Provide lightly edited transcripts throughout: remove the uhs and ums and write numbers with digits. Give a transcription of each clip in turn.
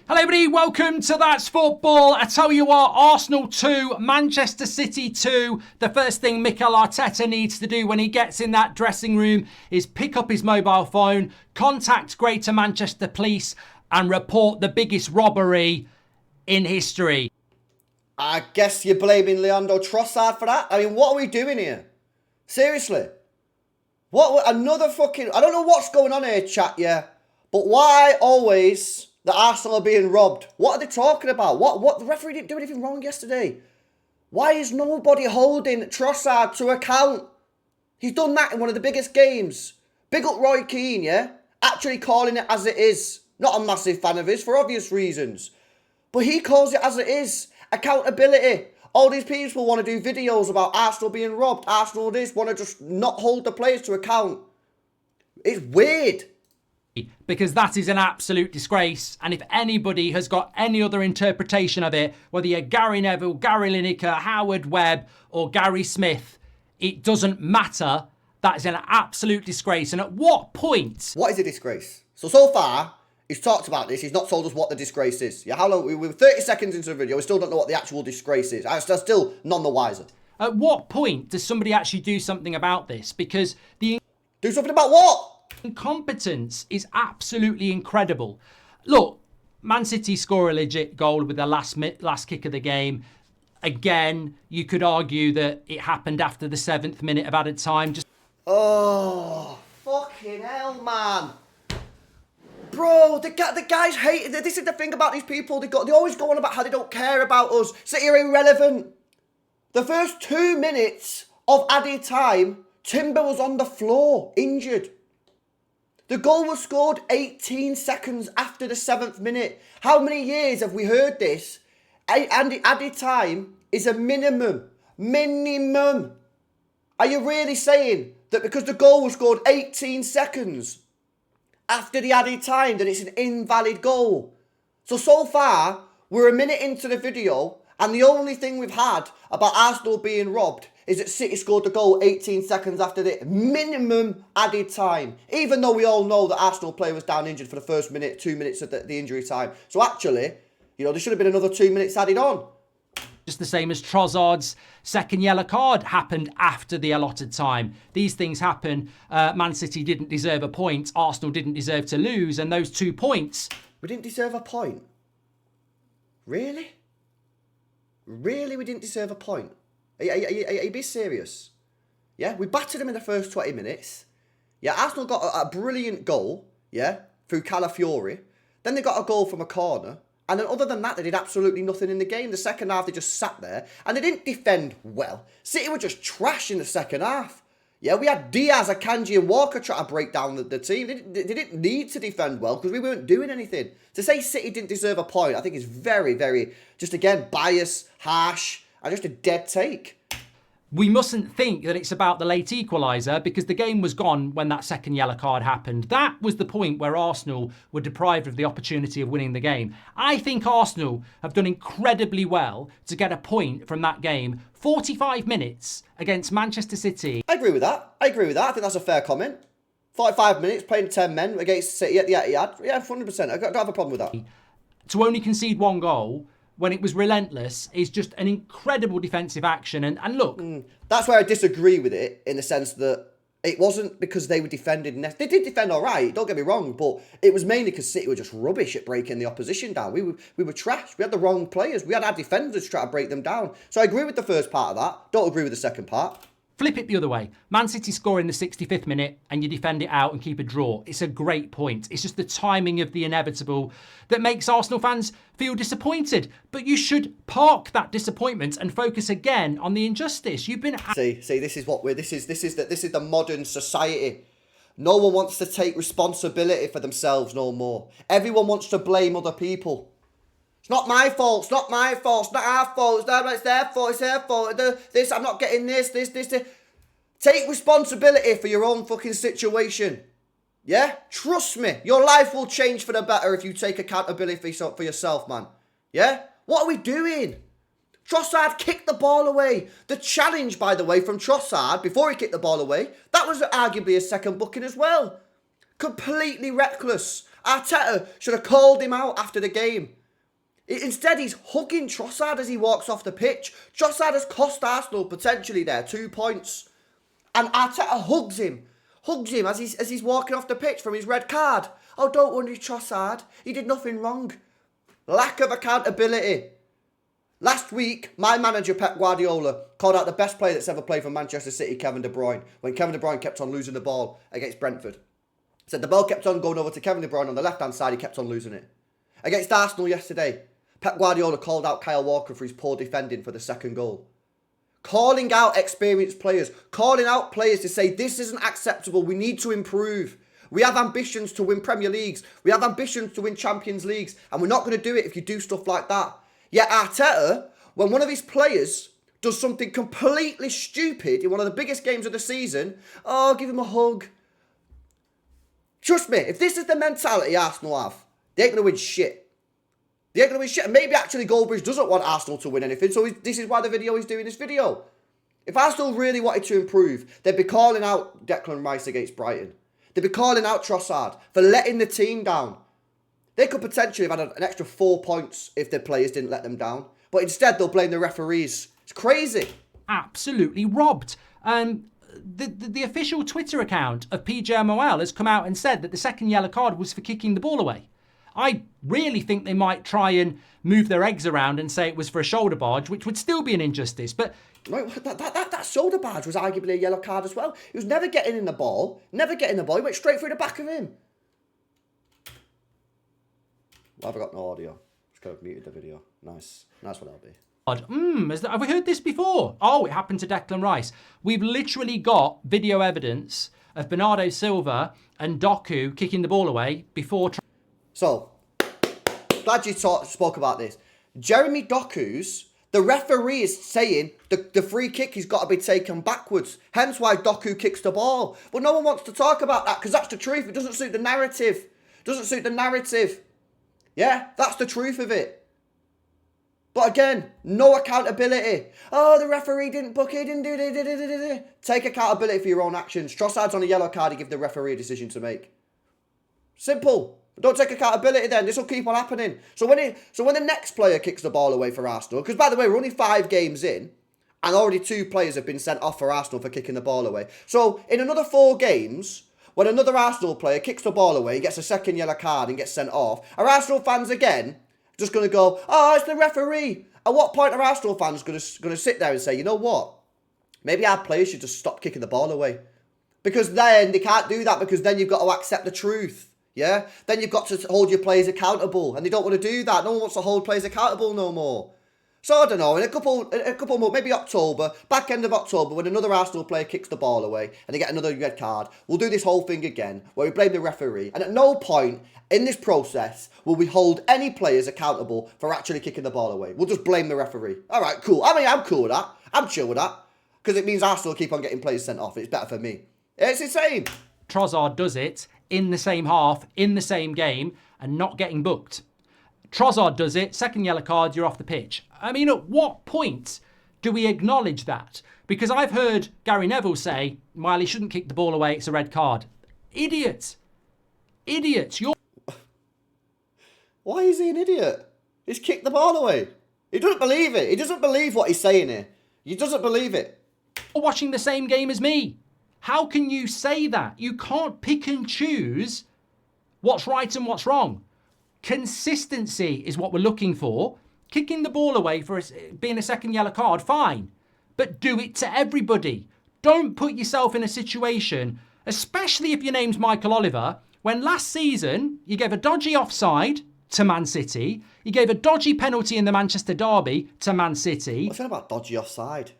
Hello everybody, welcome to That's Football. I tell you what, Arsenal 2, Manchester City 2. The first thing Mikel Arteta needs to do when he gets in that dressing room is pick up his mobile phone, contact Greater Manchester Police and report the biggest robbery in history. I guess you're blaming Leandro Trossard for that? I mean, what are we doing here? Seriously? What, another fucking... I don't know what's going on here, chat, yeah? But why always... the Arsenal are being robbed? What are they talking about? What? The referee didn't do anything wrong yesterday. Why is nobody holding Trossard to account? He's done that in one of the biggest games. Big up Roy Keane, yeah? Actually calling it as it is. Not a massive fan of his for obvious reasons. But he calls it as it is. Accountability. All these people want to do videos about Arsenal being robbed. Arsenal this, want to just not hold the players to account. It's weird. Because that is an absolute disgrace. And if anybody has got any other interpretation of it, whether you're Gary Neville, Gary Lineker, Howard Webb or Gary Smith, it doesn't matter. That is an absolute disgrace. And at what point? What is a disgrace? So far, he's talked about this. He's not told us what the disgrace is. Yeah, how long? We were 30 seconds into the video. We still don't know what the actual disgrace is. I'm still none the wiser. At what point does somebody actually do something about this? Because the... Do something about what? Incompetence is absolutely incredible. Look, Man City score a legit goal with the last kick of the game. Again, you could argue that it happened after the 7th minute of added time. Oh, fucking hell, man. Bro, the guys hate it. This is the thing about these people. They always go on about how they don't care about us. City are irrelevant. The first 2 minutes of added time, Timber was on the floor, injured. The goal was scored 18 seconds after the 7th minute. How many years have we heard this? And the added time is a minimum. Minimum. Are you really saying that because the goal was scored 18 seconds after the added time that it's an invalid goal? So far, we're a minute into the video and the only thing we've had about Arsenal being robbed is that City scored the goal 18 seconds after the minimum added time. Even though we all know that Arsenal player was down injured for the first minute, 2 minutes of the injury time. So actually, you know, there should have been another 2 minutes added on. Just the same as Trossard's second yellow card happened after the allotted time. These things happen. Man City didn't deserve a point. Arsenal didn't deserve to lose. And those 2 points... We didn't deserve a point? Really? Really we didn't deserve a point? Are you being serious? Yeah, we battered them in the first 20 minutes. Yeah, Arsenal got a brilliant goal, yeah, through Calafiori. Then they got a goal from a corner. And then other than that, they did absolutely nothing in the game. The second half, they just sat there. And they didn't defend well. City were just trash in the second half. Yeah, we had Diaz, Akanji and Walker try to break down the team. They didn't need to defend well because we weren't doing anything. To say City didn't deserve a point, I think is very, very, just again, biased, harsh, and just a dead take. We mustn't think that it's about the late equaliser because the game was gone when that second yellow card happened. That was the point where Arsenal were deprived of the opportunity of winning the game. I think Arsenal have done incredibly well to get a point from that game. 45 minutes against Manchester City. I agree with that. I think that's a fair comment. 45 minutes playing 10 men against City at the Etihad. Yeah, 100%. I don't have a problem with that. To only concede 1 goal when it was relentless is just an incredible defensive action. And look... That's where I disagree with it in the sense that it wasn't because they were defending... They did defend all right, don't get me wrong, but it was mainly because City were just rubbish at breaking the opposition down. We were trash. We had the wrong players. We had our defenders try to break them down. So I agree with the first part of that. Don't agree with the second part. Flip it the other way. Man City score in the 65th minute and you defend it out and keep a draw. It's a great point. It's just the timing of the inevitable that makes Arsenal fans feel disappointed. But you should park that disappointment and focus again on the injustice. You've been... See, this is what we're... This is the modern society. No one wants to take responsibility for themselves no more. Everyone wants to blame other people. It's not my fault. It's not my fault. It's not our fault. It's their fault. It's their fault. This, I'm not getting this. Take responsibility for your own fucking situation. Yeah? Trust me. Your life will change for the better if you take accountability for yourself, man. Yeah? What are we doing? Trossard kicked the ball away. The challenge, by the way, from Trossard, before he kicked the ball away, that was arguably a second booking as well. Completely reckless. Arteta should have called him out after the game. Instead, he's hugging Trossard as he walks off the pitch. Trossard has cost Arsenal potentially there 2 points. And Arteta hugs him as he's walking off the pitch from his red card. Oh, don't worry, Trossard. He did nothing wrong. Lack of accountability. Last week, my manager, Pep Guardiola, called out the best player that's ever played for Manchester City, Kevin De Bruyne, when Kevin De Bruyne kept on losing the ball against Brentford. Said the ball kept on going over to Kevin De Bruyne on the left-hand side, he kept on losing it. Against Arsenal yesterday, Pep Guardiola called out Kyle Walker for his poor defending for the second goal. Calling out experienced players, calling out players to say this isn't acceptable, we need to improve. We have ambitions to win Premier Leagues, we have ambitions to win Champions Leagues, and we're not going to do it if you do stuff like that. Yet Arteta, when one of his players does something completely stupid in one of the biggest games of the season, oh, give him a hug. Trust me, if this is the mentality Arsenal have, they ain't going to win shit. They ain't going to win shit. And maybe actually GOLDBRIDGE doesn't want Arsenal to win anything, so this is why the video is doing this video. If Arsenal really wanted to improve, they'd be calling out Declan Rice against Brighton. They'd be calling out Trossard for letting the team down. They could potentially have had an extra 4 points if their players didn't let them down. But instead, they'll blame the referees. It's crazy. Absolutely robbed. The official Twitter account of PJMOL has come out and said that the second yellow card was for kicking the ball away. I really think they might try and move their eggs around and say it was for a shoulder barge, which would still be an injustice. But right, that shoulder barge was arguably a yellow card as well. He was never getting in the ball. Never getting the ball. He went straight through the back of him. Well, I've got no audio. Just could have muted the video. Nice one, LB. have we heard this before? Oh, it happened to Declan Rice. We've literally got video evidence of Bernardo Silva and Doku kicking the ball away before. So, glad you spoke about this. Jeremy Doku's, the referee is saying the free kick has got to be taken backwards. Hence why Doku kicks the ball. But no one wants to talk about that because that's the truth. It doesn't suit the narrative. Yeah, that's the truth of it. But again, no accountability. Oh, the referee didn't book it, didn't do it. Take accountability for your own actions. Trossard's on a yellow card, you give the referee a decision to make. Simple. Don't take accountability then. This will keep on happening. So when the next player kicks the ball away for Arsenal, because by the way, we're only 5 games in, and already 2 players have been sent off for Arsenal for kicking the ball away. So in another 4 games, when another Arsenal player kicks the ball away, gets a second yellow card and gets sent off, are Arsenal fans again just going to go, oh, it's the referee? At what point are Arsenal fans going to sit there and say, you know what? Maybe our players should just stop kicking the ball away. Because then they can't do that because then you've got to accept the truth. Yeah? Then you've got to hold your players accountable. And they don't want to do that. No one wants to hold players accountable no more. So I don't know, in a couple more, maybe October, back end of October, when another Arsenal player kicks the ball away and they get another red card, we'll do this whole thing again where we blame the referee. And at no point in this process will we hold any players accountable for actually kicking the ball away. We'll just blame the referee. All right, cool. I mean, I'm cool with that. I'm chill with that. Because it means Arsenal keep on getting players sent off. It's better for me. It's insane. Trossard does it in the same half, in the same game, and not getting booked. Trossard does it, second yellow card, you're off the pitch. I mean, at what point do we acknowledge that? Because I've heard Gary Neville say, while he shouldn't kick the ball away, it's a red card. Idiot. Idiots. Why is he an idiot? He's kicked the ball away. He doesn't believe it. He doesn't believe what he's saying here. He doesn't believe it. You're watching the same game as me. How can you say that? You can't pick and choose what's right and what's wrong. Consistency is what we're looking for. Kicking the ball away for being a second yellow card, fine. But do it to everybody. Don't put yourself in a situation, especially if your name's Michael Oliver, when last season you gave a dodgy offside to Man City, you gave a dodgy penalty in the Manchester derby to Man City. What's that about dodgy offside?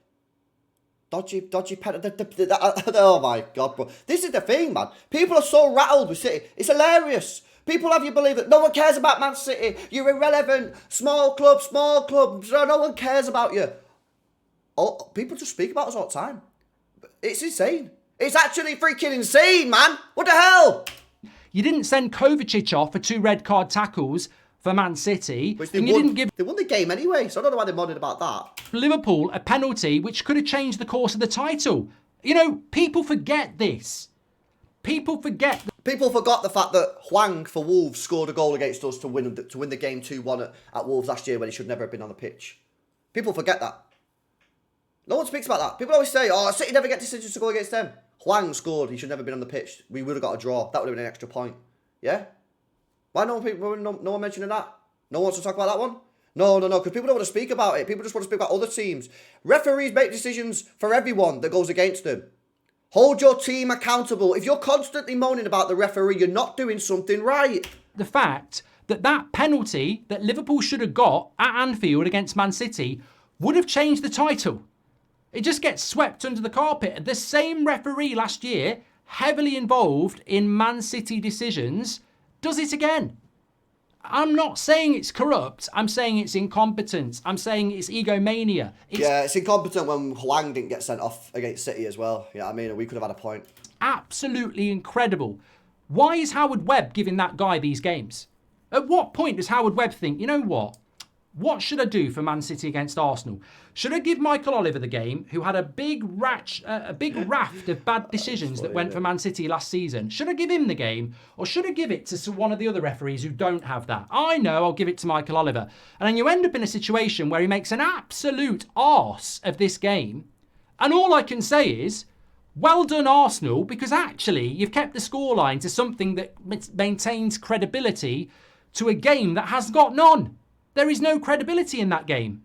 Dodgy penalty. Oh my God, bro. This is the thing, man. People are so rattled with City. It's hilarious. People have you believe that no one cares about Man City. You're irrelevant. Small club. No one cares about you. Oh, people just speak about us all the time. It's insane. It's actually freaking insane, man. What the hell? You didn't send Kovacic off for 2 red card tackles for Man City. They won the game anyway, so I don't know why they're moaning about that. Liverpool a penalty which could have changed the course of the title. You know, people forget this. People forget People forgot the fact that Hwang for Wolves scored a goal against us to win the game 2-1 at Wolves last year when he should never have been on the pitch. People forget that. No one speaks about that. People always say, oh, City never get decisions to go against them. Hwang scored. He should never have been on the pitch. We would have got a draw. That would have been an extra point. Yeah? Why no one mentioning that? No one wants to talk about that one? No, because people don't want to speak about it. People just want to speak about other teams. Referees make decisions for everyone that goes against them. Hold your team accountable. If you're constantly moaning about the referee, you're not doing something right. The fact that that penalty that Liverpool should have got at Anfield against Man City would have changed the title. It just gets swept under the carpet. The same referee last year, heavily involved in Man City decisions, does it again. I'm not saying it's corrupt. I'm saying it's incompetence. I'm saying it's egomania. It's incompetent when Hwang didn't get sent off against City as well. Yeah, I mean, we could have had a point. Absolutely incredible. Why is Howard Webb giving that guy these games? At what point does Howard Webb think, you know what? What should I do for Man City against Arsenal? Should I give Michael Oliver the game, who had a big raft of bad decisions that went for Man City last season? Should I give him the game, or should I give it to one of the other referees who don't have that? I know I'll give it to Michael Oliver. And then you end up in a situation where he makes an absolute arse of this game. And all I can say is, well done, Arsenal, because actually you've kept the scoreline to something that maintains credibility to a game that has got none. There is no credibility in that game.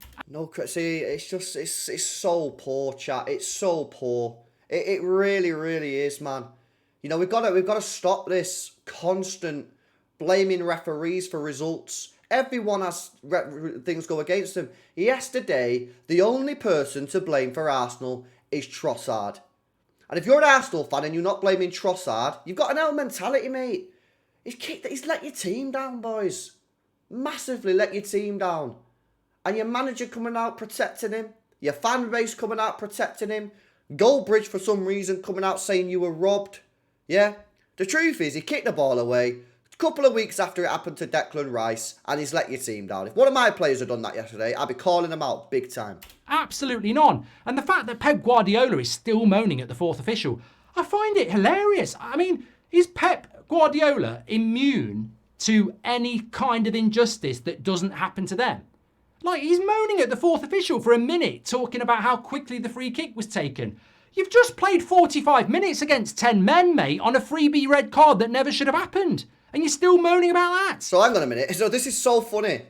See, it's so poor, chat. It's so poor. It really, really is, man. You know, we've got to stop this constant blaming referees for results. Everyone has things go against them. Yesterday, the only person to blame for Arsenal is Trossard. And if you're an Arsenal fan and you're not blaming Trossard, you've got an L mentality, mate. He's let your team down, boys. Massively let your team down. And your manager coming out protecting him. Your fan base coming out protecting him. GOLDBRIDGE for some reason coming out saying you were robbed. Yeah? The truth is he kicked the ball away a couple of weeks after it happened to Declan Rice and he's let your team down. If one of my players had done that yesterday, I'd be calling him out big time. Absolutely none. And the fact that Pep Guardiola is still moaning at the fourth official, I find it hilarious. I mean, is Pep Guardiola immune to any kind of injustice that doesn't happen to them? Like, he's moaning at the fourth official for a minute, talking about how quickly the free kick was taken. You've just played 45 minutes against 10 men, mate, on a freebie red card that never should have happened. And you're still moaning about that. So hang on a minute. So this is so funny.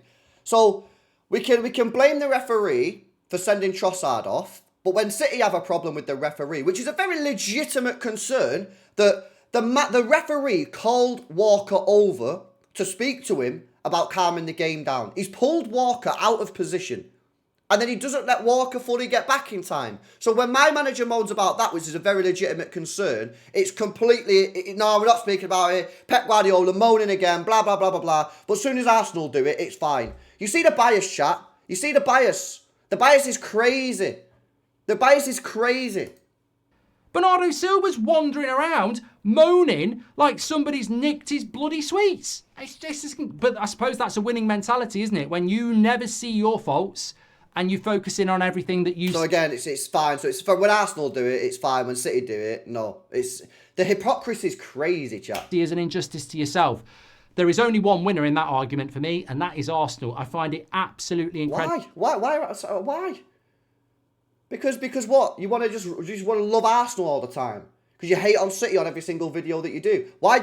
So we can blame the referee for sending Trossard off, but when City have a problem with the referee, which is a very legitimate concern, that the referee called Walker over to speak to him about calming the game down. He's pulled Walker out of position. And then he doesn't let Walker fully get back in time. So when my manager moans about that, which is a very legitimate concern, it's completely, no, we're not speaking about it. Pep Guardiola moaning again, blah, blah, blah, blah, blah. But as soon as Arsenal do it, it's fine. You see the bias, chat? You see the bias? The bias is crazy. The bias is crazy. Bernardo Silva's wandering around moaning like somebody's nicked his bloody sweets. But I suppose that's a winning mentality, isn't it? When you never see your faults and you focus in on everything that you... So again, it's fine. So it's when Arsenal do it, it's fine. When City do it, no. The hypocrisy is crazy, chap. As an injustice to yourself. There is only one winner in that argument for me, and that is Arsenal. I find it absolutely incredible. Why? Because what? You want to love Arsenal all the time? Because you hate on City on every single video that you do. Why?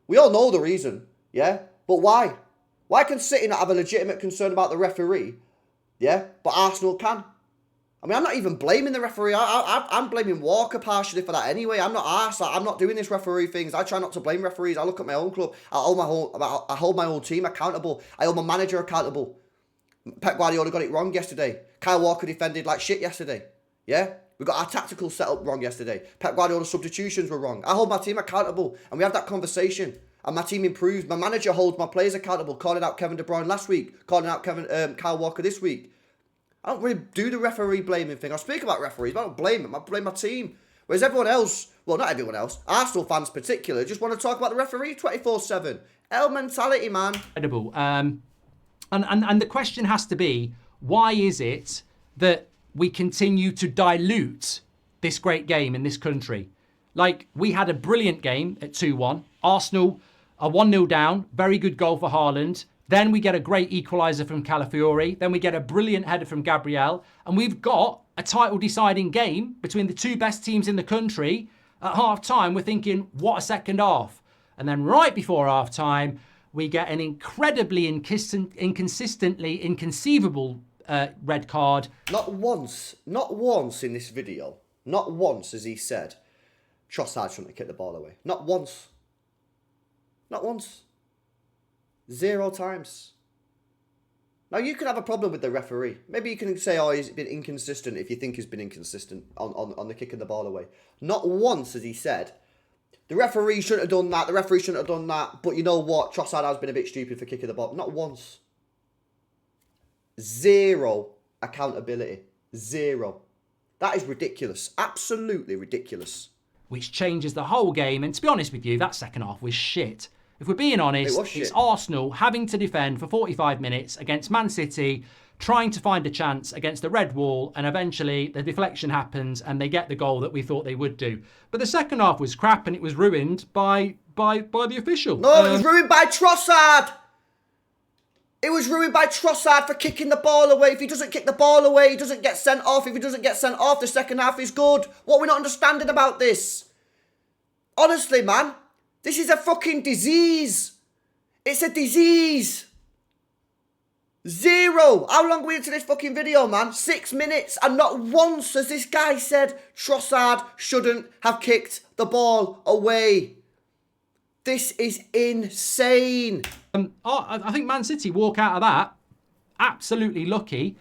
We all know the reason, yeah? But why? Why can City not have a legitimate concern about the referee, yeah? But Arsenal can? I mean, I'm not even blaming the referee. I'm blaming Walker partially for that anyway. I'm not arsed. I'm not doing this referee things. I try not to blame referees. I look at my own club. I hold my own team accountable. I hold my manager accountable. Pep Guardiola got it wrong yesterday. Kyle Walker defended like shit yesterday. Yeah? We got our tactical setup wrong yesterday. Pep Guardiola's substitutions were wrong. I hold my team accountable and we have that conversation. And my team improves. My manager holds my players accountable, calling out Kevin De Bruyne last week, calling out Kyle Walker this week. I don't really do the referee blaming thing. I speak about referees, but I don't blame them. I blame my team. Whereas everyone else, well, not everyone else, Arsenal fans in particular, just want to talk about the referee 24/7. L mentality, man. Incredible. And the question has to be, why is it that we continue to dilute this great game in this country? Like, we had a brilliant game at 2-1. Arsenal are 1-0 down. Very good goal for Haaland. Then we get a great equaliser from Calafiori. Then we get a brilliant header from Gabriel. And we've got a title-deciding game between the two best teams in the country. At half-time, we're thinking, what a second half. And then right before half-time, we get an incredibly inconsistently inconceivable red card. Not once in this video, not once has he said, Trossard shouldn't have kicked the ball away. Not once. Not once. 0 times. Now, you could have a problem with the referee. Maybe you can say, oh, he's been inconsistent if you think he's been inconsistent on the kicking the ball away. Not once has he said, the referee shouldn't have done that, the referee shouldn't have done that, but you know what, Trossard has been a bit stupid for kicking the ball. Not once. 0 accountability. 0. That is ridiculous. Absolutely ridiculous. Which changes the whole game. And to be honest with you, that second half was shit. If we're being honest, it's Arsenal having to defend for 45 minutes against Man City, trying to find a chance against the red wall, and eventually the deflection happens and they get the goal that we thought they would do. But the second half was crap and it was ruined by the official. No, it was ruined by Trossard. It was ruined by Trossard for kicking the ball away. If he doesn't kick the ball away, he doesn't get sent off. If he doesn't get sent off, the second half is good. What are we not understanding about this? Honestly, man, this is a fucking disease. It's a disease. 0. How long are we into this fucking video, man? 6 minutes. And not once has this guy said Trossard shouldn't have kicked the ball away. This is insane. I think Man City walk out of that absolutely lucky,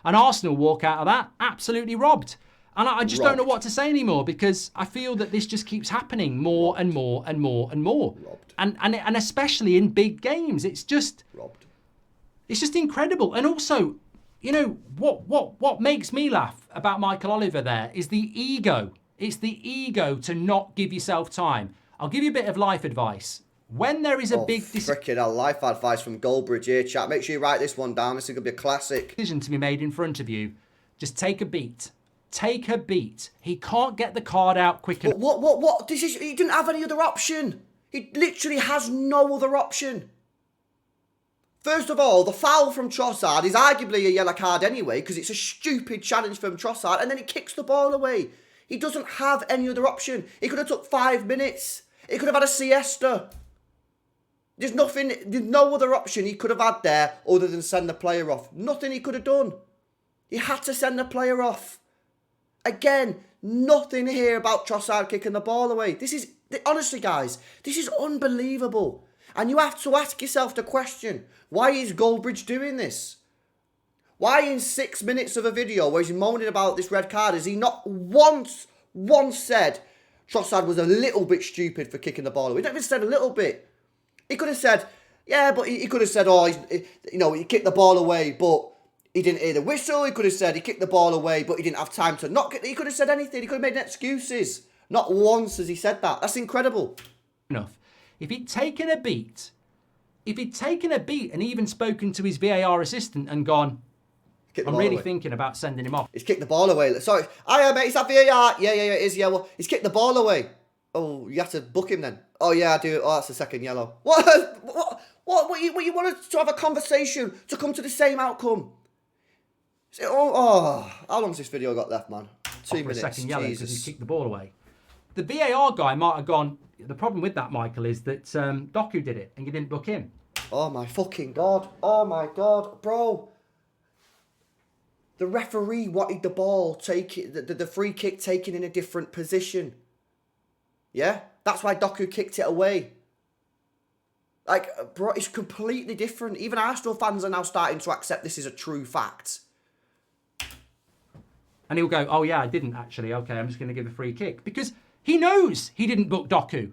and Arsenal walk out of that absolutely robbed. And I just don't know what to say anymore, because I feel that this just keeps happening more and more and more and more. Robbed. And especially in big games, it's just Robbed. It's just incredible. And also, you know, what makes me laugh about Michael Oliver there is the ego. It's the ego to not give yourself time. I'll give you a bit of life advice. When there is a big freaking hell, life advice from GOLDBRIDGE here, chat. Make sure you write this one down. This is going to be a classic decision to be made in front of you. Just take a beat. Take a beat. He can't get the card out quick enough. What? This is, he didn't have any other option. He literally has no other option. First of all, the foul from Trossard is arguably a yellow card anyway, because it's a stupid challenge from Trossard, and then he kicks the ball away. He doesn't have any other option. He could have took 5 minutes. He could have had a siesta. There's no other option he could have had there other than send the player off. Nothing he could have done. He had to send the player off. Again, nothing here about Trossard kicking the ball away. This is, honestly guys, this is unbelievable. And you have to ask yourself the question, why is GOLDBRIDGE doing this? Why in 6 minutes of a video where he's moaning about this red card, has he not once said Trossard was a little bit stupid for kicking the ball away? He not even said a little bit. He could have said, yeah, but he could have said, oh, he kicked the ball away, but he didn't hear the whistle. He could have said he kicked the ball away, but he didn't have time to not kick. He could have said anything. He could have made excuses. Not once has he said that. That's incredible. Enough. If he'd taken a beat and even spoken to his VAR assistant and gone, I'm really thinking about sending him off. He's kicked the ball away. Sorry. Hiya, mate. Is that VAR? Yeah, it is. Yeah, well, he's kicked the ball away. Oh, you have to book him then. Oh, yeah, I do. Oh, that's the second yellow. What you wanted to have a conversation to come to the same outcome? How long's this video got left, man? 2 minutes. For a second yellow because he kicked the ball away. The VAR guy might have gone, the problem with that, Michael, is that Doku did it and you didn't book him. Oh, my fucking God. Oh, my God. Bro. The referee wanted the ball, the free kick taken in a different position. Yeah? That's why Doku kicked it away. Like, bro, it's completely different. Even Arsenal fans are now starting to accept this is a true fact. And he'll go, oh yeah, I didn't actually. Okay, I'm just going to give a free kick. Because he knows he didn't book Doku.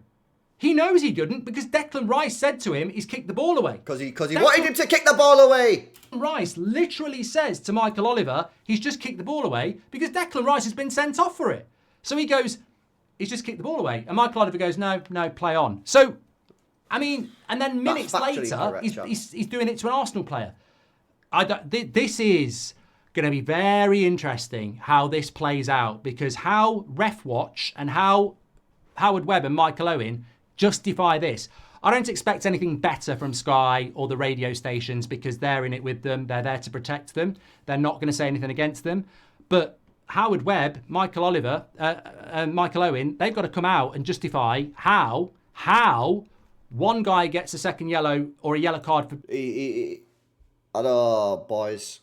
He knows he didn't because Declan Rice said to him, he's kicked the ball away. Because he wanted him to kick the ball away. Rice literally says to Michael Oliver, he's just kicked the ball away because Declan Rice has been sent off for it. So he goes, he's just kicked the ball away. And Michael Oliver goes, no, play on. So, I mean, and then minutes later, he's doing it to an Arsenal player. This is going to be very interesting how this plays out, because how Ref Watch and how Howard Webb and Michael Owen justify this. I don't expect anything better from Sky or the radio stations because they're in it with them. They're there to protect them. They're not going to say anything against them. But Howard Webb, Michael Oliver, and Michael Owen, they've got to come out and justify how one guy gets a second yellow or a yellow card for... Oh, boys,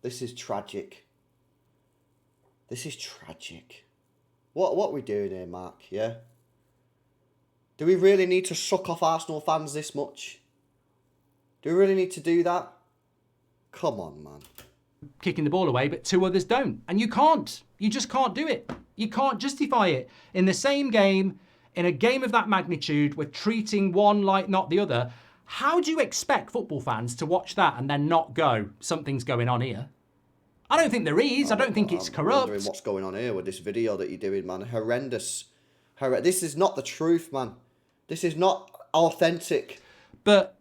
this is tragic. This is tragic. What are we doing here, Mark? Yeah? Do we really need to suck off Arsenal fans this much? Do we really need to do that? Come on, man. Kicking the ball away, but 2 others don't. And you can't. You just can't do it. You can't justify it. In the same game, in a game of that magnitude, we're treating one like not the other. How do you expect football fans to watch that and then not go, something's going on here? I don't think there is. I don't think it's corrupt. I'm wondering what's going on here with this video that you're doing, man. Horrendous. This is not the truth, man. This is not authentic. But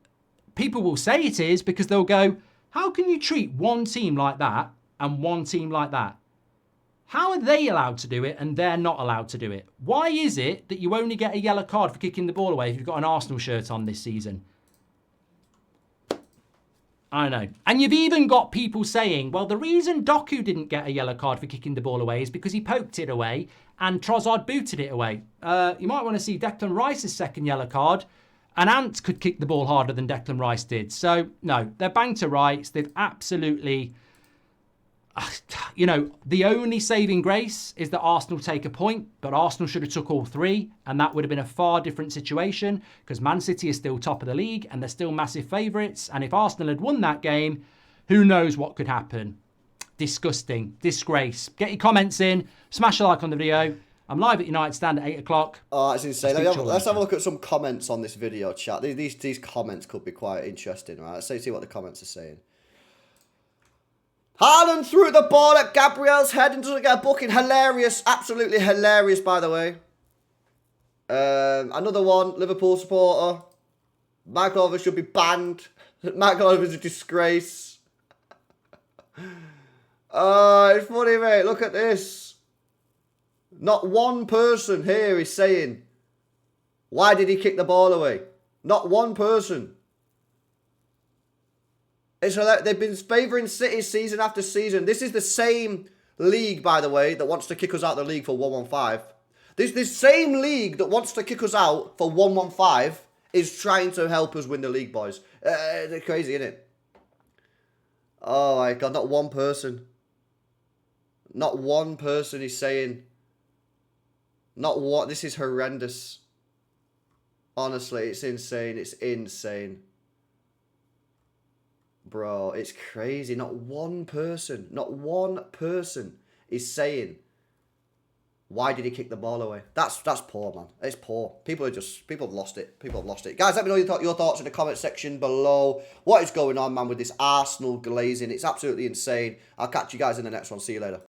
people will say it is because they'll go, how can you treat one team like that and one team like that? How are they allowed to do it and they're not allowed to do it? Why is it that you only get a yellow card for kicking the ball away if you've got an Arsenal shirt on this season? I know. And you've even got people saying, well, the reason Doku didn't get a yellow card for kicking the ball away is because he poked it away and Trossard booted it away. You might want to see Declan Rice's second yellow card. And Ant could kick the ball harder than Declan Rice did. So, no, they're bang to rights. They've absolutely... You know, the only saving grace is that Arsenal take a point, but Arsenal should have took all 3, and that would have been a far different situation because Man City is still top of the league and they're still massive favourites. And if Arsenal had won that game, who knows what could happen? Disgusting. Disgrace. Get your comments in. Smash a like on the video. I'm live at United Stand at 8 o'clock. Oh, that's insane. Let's have a look at some comments on this video, chat. These comments could be quite interesting, right? Let's see what the comments are saying. Haaland threw the ball at Gabriel's head and doesn't get a booking. Hilarious. Absolutely hilarious, by the way. Another one. Liverpool supporter. Michael Oliver should be banned. Michael Oliver's a disgrace. It's funny, mate. Look at this. Not one person here is saying, why did he kick the ball away? Not one person. It's like they've been favouring City season after season. This is the same league, by the way, that wants to kick us out of the league for 115. This same league that wants to kick us out for 115 is trying to help us win the league, boys. They're crazy, isn't it? Oh my God, not one person. Not one person is saying... Not what. This is horrendous. Honestly, it's insane. It's insane. Bro, it's crazy. Not one person is saying, why did he kick the ball away? That's poor, man. It's poor. People have lost it. People have lost it. Guys, let me know your thoughts in the comment section below. What is going on, man, with this Arsenal glazing? It's absolutely insane. I'll catch you guys in the next one. See you later.